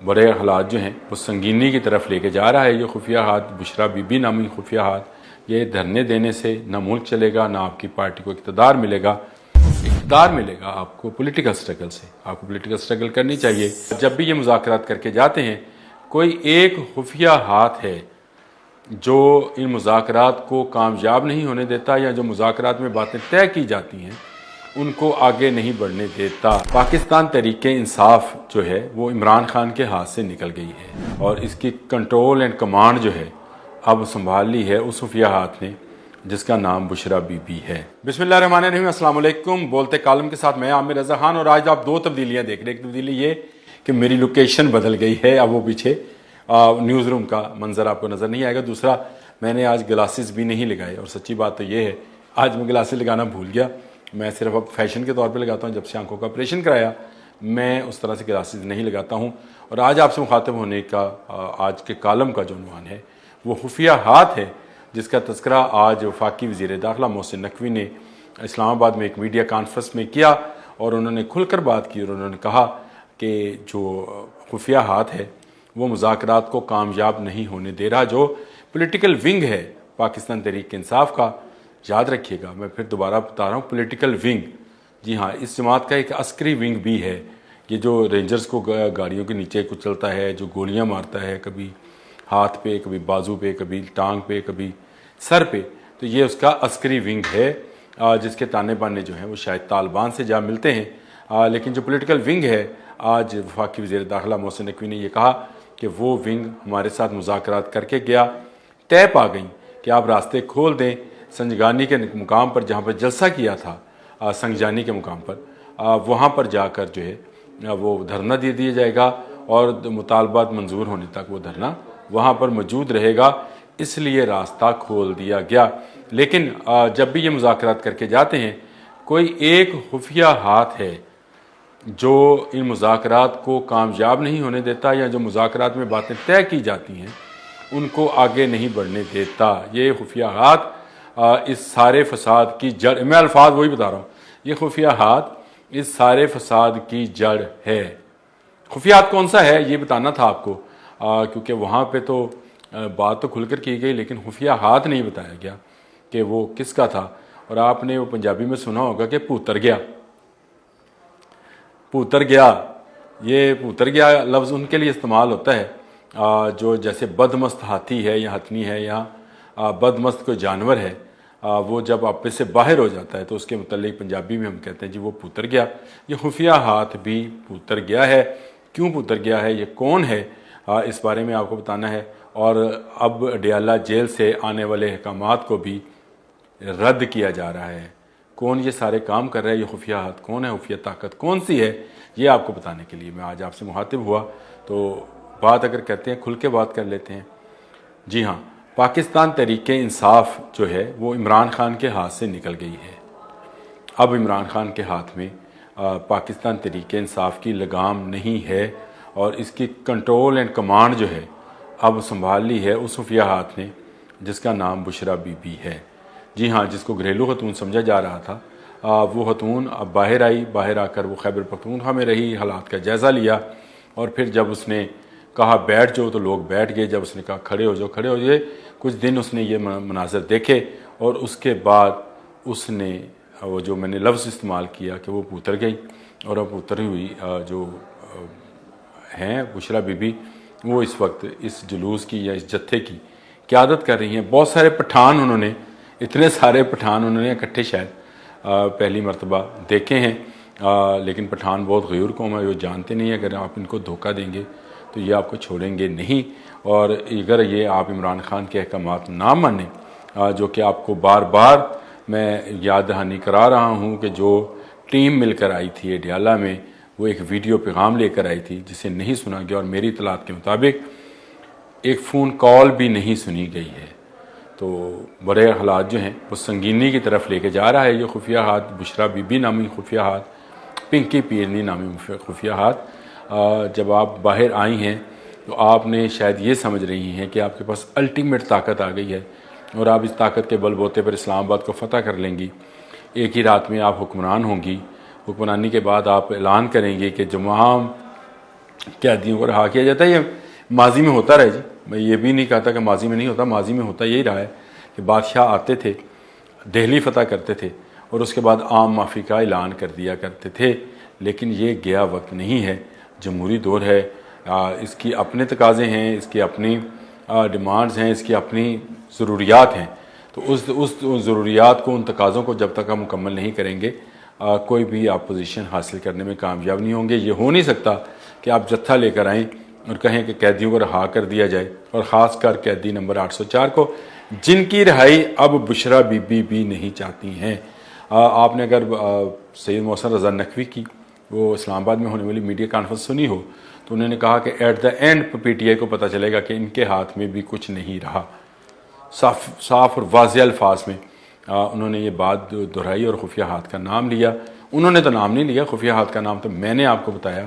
बड़े हालात जो हैं वो संगीनी की तरफ लेके जा रहा है। ये खुफिया हाथ, बुशरा बीबी नामी खुफिया हाथ, ये धरने देने से ना मुल्क चलेगा, ना आपकी पार्टी को इक़्तिदार मिलेगा। इक़्तिदार मिलेगा आपको पॉलिटिकल स्ट्रगल से। आपको पॉलिटिकल स्ट्रगल करनी चाहिए। जब भी ये मुज़ाकरात करके जाते हैं, कोई एक खुफिया हाथ है जो इन मुज़ाकरात को कामयाब नहीं होने देता, या जो मुज़ाकरात में बातें तय की जाती हैं उनको आगे नहीं बढ़ने देता। पाकिस्तान तहरीक इंसाफ जो है वो इमरान खान के हाथ से निकल गई है और इसकी कंट्रोल एंड कमांड जो है अब संभाल ली है उस खुफिया हाथ ने जिसका नाम बुशरा बीबी है। बिस्मिल्लाहिर्रहमानिर्रहीम, अस्सलाम वालेकुम। बोलते कालम के साथ मैं आमिर रज़ा खान, और आज आप दो तब्दीलियाँ देख रहे हैं। एक तब्दीली ये कि मेरी लोकेशन बदल गई है, अब वो पीछे न्यूज़ रूम का मंजर आपको नज़र नहीं आएगा। दूसरा, मैंने आज ग्लासेस भी नहीं लगाए, और सच्ची बात तो ये है आज मैं ग्लासेस लगाना भूल गया। मैं सिर्फ अब फैशन के तौर पे लगाता हूँ। जब से आंखों का ऑपरेशन कराया मैं उस तरह से ग्लासेस नहीं लगाता हूँ। और आज आपसे मुखातिब होने का आज के कालम का जो उन्वान है वो खुफिया हाथ है, जिसका तज़किरा आज वफाकी वज़ीर दाखिला मोहसिन नकवी ने इस्लामाबाद में एक मीडिया कॉन्फ्रेंस में किया, और उन्होंने खुलकर बात की। और उन्होंने कहा कि जो खुफिया हाथ है वो मुज़ाकरात को कामयाब नहीं होने दे रहा। जो पॉलिटिकल विंग है पाकिस्तान तहरीक इंसाफ का, याद रखिएगा, मैं फिर दोबारा बता रहा हूँ, पॉलिटिकल विंग, जी हाँ, इस जमात का एक अस्करी विंग भी है। ये जो रेंजर्स को गाड़ियों के नीचे कुचलता है, जो गोलियां मारता है, कभी हाथ पे, कभी बाजू पे, कभी टांग पे, कभी सर पे, तो ये उसका अस्करी विंग है, जिसके ताने बाने जो हैं वो शायद तालिबान से जा मिलते हैं। लेकिन जो पॉलिटिकल विंग है, आज वफाकी वज़ीर दाखिला मोहसिन नकवी ने यह कहा कि वो विंग हमारे साथ मुज़ाकरात करके गया, तय पा गई कि आप रास्ते खोल दें। संजगानी के मुकाम पर जहाँ पर जलसा किया था, संगजानी के मुकाम पर, वहाँ पर जाकर जो है वो धरना दे दिया जाएगा, और मुतालबात मंजूर होने तक वो धरना वहाँ पर मौजूद रहेगा। इसलिए रास्ता खोल दिया गया। लेकिन जब भी ये मुज़ाकरात करके जाते हैं, कोई एक खुफिया हाथ है जो इन मुज़ाकरात को कामयाब नहीं होने देता, या जो मुज़ाकरात में बातें तय की जाती हैं उनको आगे नहीं बढ़ने देता। ये खुफिया हाथ इस सारे फसाद की जड़, मैं अल्फाज वही बता रहा हूँ, ये खुफिया हाथ इस सारे फसाद की जड़ है। खुफिया हाथ कौन सा है ये बताना था आपको, क्योंकि वहाँ पे तो बात तो खुलकर की गई, लेकिन खुफिया हाथ नहीं बताया गया कि वो किसका था। और आपने वो पंजाबी में सुना होगा कि पूतर गया। पूतर गया, ये पूतर गया लफ्ज़ उनके लिए इस्तेमाल होता है जो जैसे बदमस्त हाथी है या हथनी है या बदमस्त कोई जानवर है, वो जब आपे से बाहर हो जाता है तो उसके मुतल्लिक पंजाबी में हम कहते हैं जी वो पुतर गया। ये खुफिया हाथ भी पुतर गया है। क्यों पुतर गया है, ये कौन है, इस बारे में आपको बताना है। और अब अडियाला जेल से आने वाले अहकामात को भी रद्द किया जा रहा है। कौन ये सारे काम कर रहा है, ये खुफिया हाथ कौन है, खुफिया ताकत कौन सी है, ये आपको बताने के लिए मैं आज आपसे मुखातिब हुआ। तो बात अगर कहते हैं खुल के बात कर लेते हैं। जी हाँ, पाकिस्तान तहरीक इंसाफ जो है वो इमरान खान के हाथ से निकल गई है। अब इमरान खान के हाथ में पाकिस्तान तहरीक इंसाफ की लगाम नहीं है, और इसकी कंट्रोल एंड कमांड जो है अब संभाल ली है उस खुफिया हाथ ने जिसका नाम बुशरा बीबी है। जी हाँ, जिसको घरेलू खतून समझा जा रहा था, वो खतून अब बाहर आई। बाहर आकर वो खैबर पख्तूनख्वा में रही, हालात का जायज़ा लिया, और फिर जब उसने कहा बैठ जाओ तो लोग बैठ गए। जब उसने कहा खड़े हो जाओ खड़े हो जाए। कुछ दिन उसने ये मनाज़र देखे, और उसके बाद उसने वो जो मैंने लफ्ज़ इस्तेमाल किया कि वो पुतर गई, और अब उतरी हुई जो हैं बुशरा बीबी, वो इस वक्त इस जुलूस की या इस जत्थे की क़यादत कर रही हैं। बहुत सारे पठान उन्होंने, इतने सारे पठान उन्होंने इकट्ठे शायद पहली मरतबा देखे हैं। लेकिन पठान बहुत गयूर कौम है, वो जानते नहीं है अगर आप इनको धोखा देंगे तो ये आपको छोड़ेंगे नहीं। और अगर ये आप इमरान खान के अहकामात ना माने, जो कि आपको बार बार मैं याद दहानी करा रहा हूँ कि जो टीम मिलकर आई थी अडियाला में, वो एक वीडियो पैगाम लेकर आई थी जिसे नहीं सुना गया, और मेरी इतलात के मुताबिक एक फ़ोन कॉल भी नहीं सुनी गई है। तो बड़े हालात जो हैं वो संगीनी की तरफ लेके जा रहा है। ये खुफिया हाथ, बुशरा बीबी नामी खुफिया हाथ, पिंकी पीरनी नामी खुफिया हाथ, जब आप बाहर आई हैं तो आपने शायद ये समझ रही हैं कि आपके पास अल्टीमेट ताकत आ गई है, और आप इस ताकत के बलबूते पर इस्लामाबाद को फ़तह कर लेंगी। एक ही रात में आप हुक्मरान होंगी। हुक्मरानी के बाद आप ऐलान करेंगे कि तमाम कैदियों को रहा किया जाता है। ये माजी में होता रहा जी, मैं ये भी नहीं कहता कि माजी में नहीं होता, माजी में होता यही रहा है कि बादशाह आते थे, दिल्ली फतह करते थे और उसके बाद आम माफ़ी का ऐलान कर दिया करते थे। लेकिन ये गया वक्त नहीं है, जमहूरी दौर है, इसकी अपने तकाज़े हैं, इसकी अपनी डिमांड्स हैं, इसकी अपनी ज़रूरियात हैं। तो उस ज़रूरियात को, उन तकाज़ों को जब तक हम मुकम्मल नहीं करेंगे कोई भी आप पोजीशन हासिल करने में कामयाब नहीं होंगे। ये हो नहीं सकता कि आप जत्था लेकर आएँ और कहें कि कैदियों को रहा कर दिया जाए, और ख़ास कर कैदी नंबर 804 को, जिनकी रिहाई अब बुशरा बीबी भी नहीं चाहती हैं। आपने अगर सैयद मोहसिन रज़ा नकवी की वो इस्लामाबाद में होने वाली मीडिया कॉन्फ्रेंस सुनी हो, तो उन्होंने कहा कि एट द एंड PTI को पता चलेगा कि इनके हाथ में भी कुछ नहीं रहा। साफ और वाज़ेह अल्फाज में उन्होंने ये बात दोहराई और खुफिया हाथ का नाम लिया। उन्होंने तो नाम नहीं लिया, खुफिया हाथ का नाम तो मैंने आपको बताया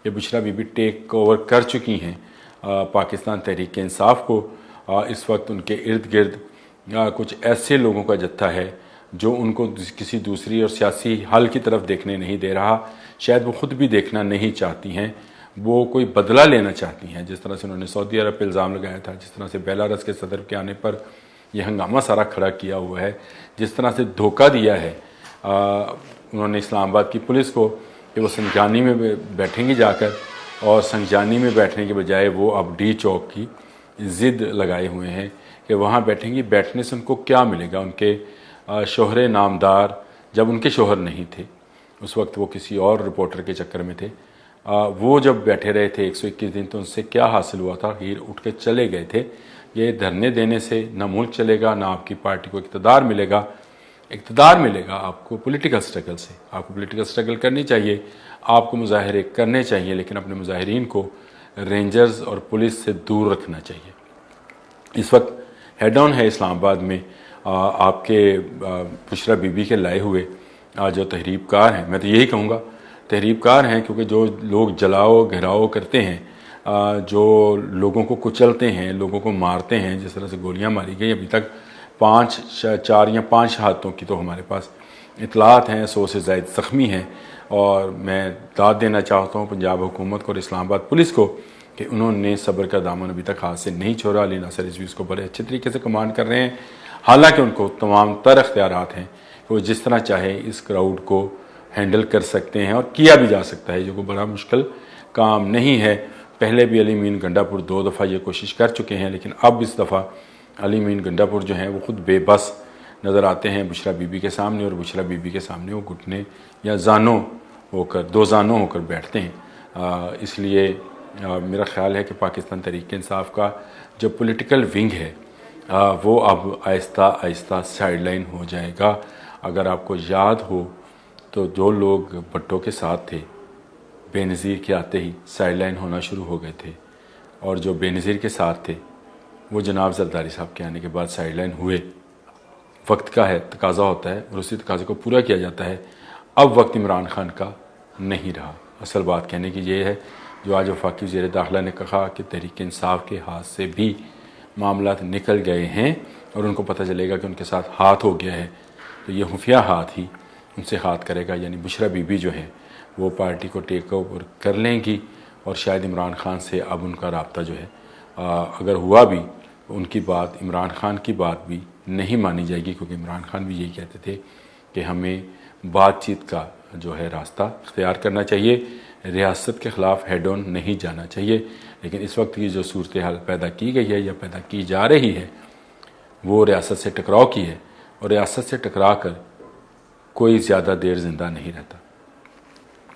कि बुशरा बीबी टेक ओवर कर चुकी हैं पाकिस्तान तहरीक इंसाफ को। इस वक्त उनके इर्द गिर्द कुछ ऐसे लोगों का जत्था है जो उनको किसी दूसरी और सियासी हल की तरफ देखने नहीं दे रहा। शायद वो ख़ुद भी देखना नहीं चाहती हैं, वो कोई बदला लेना चाहती हैं। जिस तरह से उन्होंने सऊदी अरब पर इल्ज़ाम लगाया था, जिस तरह से बेलारस के सदर के आने पर यह हंगामा सारा खड़ा किया हुआ है, जिस तरह से धोखा दिया है उन्होंने इस्लामाबाद की पुलिस को कि वो संजानी में बैठेंगी जाकर, और संजानी में बैठने के बजाय वो अब डी चौक की ज़िद लगाए हुए हैं कि वहाँ बैठेंगी। बैठने से उनको क्या मिलेगा? उनके शोहरे नामदार, जब उनके शोहर नहीं थे उस वक्त वो किसी और रिपोर्टर के चक्कर में थे, वो जब बैठे रहे थे 121 दिन, तो उनसे क्या हासिल हुआ था? हीर उठ के चले गए थे। ये धरने देने से ना मुल्क चलेगा, ना आपकी पार्टी को इक़्तिदार मिलेगा। इक़्तिदार मिलेगा आपको पॉलिटिकल स्ट्रगल से। आपको पॉलिटिकल स्ट्रगल करनी चाहिए, आपको मुजाहरे करने चाहिए, लेकिन अपने मुजाहिरीन को रेंजर्स और पुलिस से दूर रखना चाहिए। इस वक्त हेड ऑन है इस्लामाबाद में आपके बुशरा बीबी के लाए हुए जो तहरीबकार हैं, मैं तो यही कहूँगा तहरीबकार हैं, क्योंकि जो लोग जलाओ घेराव करते हैं, जो लोगों को कुचलते हैं, लोगों को मारते हैं, जिस तरह से गोलियां मारी गई, अभी तक 4 या 5 शहादतों की तो हमारे पास इतलात हैं, 100 से ज़ायद ज़ख्मी हैं। और मैं दाद देना चाहता हूँ पंजाब हुकूमत को और इस्लामाबाद पुलिस को कि उन्होंने सब्र का दामन अभी तक हाथ से नहीं छोड़ा। अली नासर रिजवी इसको बड़े अच्छे तरीके से कमांड कर रहे हैं, हालांकि उनको तमाम तर अख्तियारात हैं कि वो जिस तरह चाहे इस क्राउड को हैंडल कर सकते हैं, और किया भी जा सकता है, जो कोई बड़ा मुश्किल काम नहीं है। पहले भी अली मीन गंडापुर 2 दफ़ा ये कोशिश कर चुके हैं, लेकिन अब इस दफ़ा अली मीन गंडापुर जो हैं वो ख़ुद बेबस नज़र आते हैं बुशरा बीबी के सामने, और बुशरा बीबी के सामने वो घुटने या जानों होकर, 2 जानों होकर बैठते हैं। इसलिए मेरा ख्याल है कि पाकिस्तान तहरीक इंसाफ का जो पॉलिटिकल विंग है वो अब आहिस्ता आहिस्ता साइडलाइन हो जाएगा। अगर आपको याद हो तो जो लोग भट्टो के साथ थे, बेनज़ीर के आते ही साइडलाइन होना शुरू हो गए थे, और जो बेनज़ीर के साथ थे वो जनाब जरदारी साहब के आने के बाद साइडलाइन हुए। वक्त का है, तकाज़ा होता है, और उसी तकाज़े को पूरा किया जाता है। अब वक्त इमरान खान का नहीं रहा। असल बात कहने की ये है, जो आज वफाकी वज़ीर दाखिला ने कहा कि तहरीक इंसाफ के हाथ से भी मामलात निकल गए हैं और उनको पता चलेगा कि उनके साथ हाथ हो गया है, तो ये खुफिया हाथ ही उनसे हाथ करेगा। यानी बुशरा बीबी जो है वो पार्टी को टेक ओवर कर लेंगी, और शायद इमरान खान से अब उनका रब्ता जो है अगर हुआ भी, उनकी बात, इमरान खान की बात भी नहीं मानी जाएगी, क्योंकि इमरान खान भी यही कहते थे कि हमें बातचीत का जो है रास्ता इख्तियार करना चाहिए, रियासत के ख़िलाफ़ हेड ऑन नहीं जाना चाहिए। लेकिन इस वक्त की जो सूरत हाल पैदा की गई है या पैदा की जा रही है, वो रियासत से टकराव की है, और रियासत से टकरा कर कोई ज़्यादा देर ज़िंदा नहीं रहता।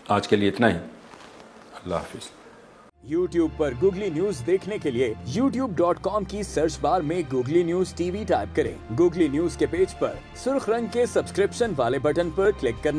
आज के लिए इतना ही। अल्लाह हाफिज़। YouTube पर गूगली न्यूज देखने के लिए youtube.com की सर्च बार में गूगली न्यूज TV टाइप करें। गूगली न्यूज के पेज पर सुर्ख रंग के सब्सक्रिप्शन वाले बटन पर क्लिक करना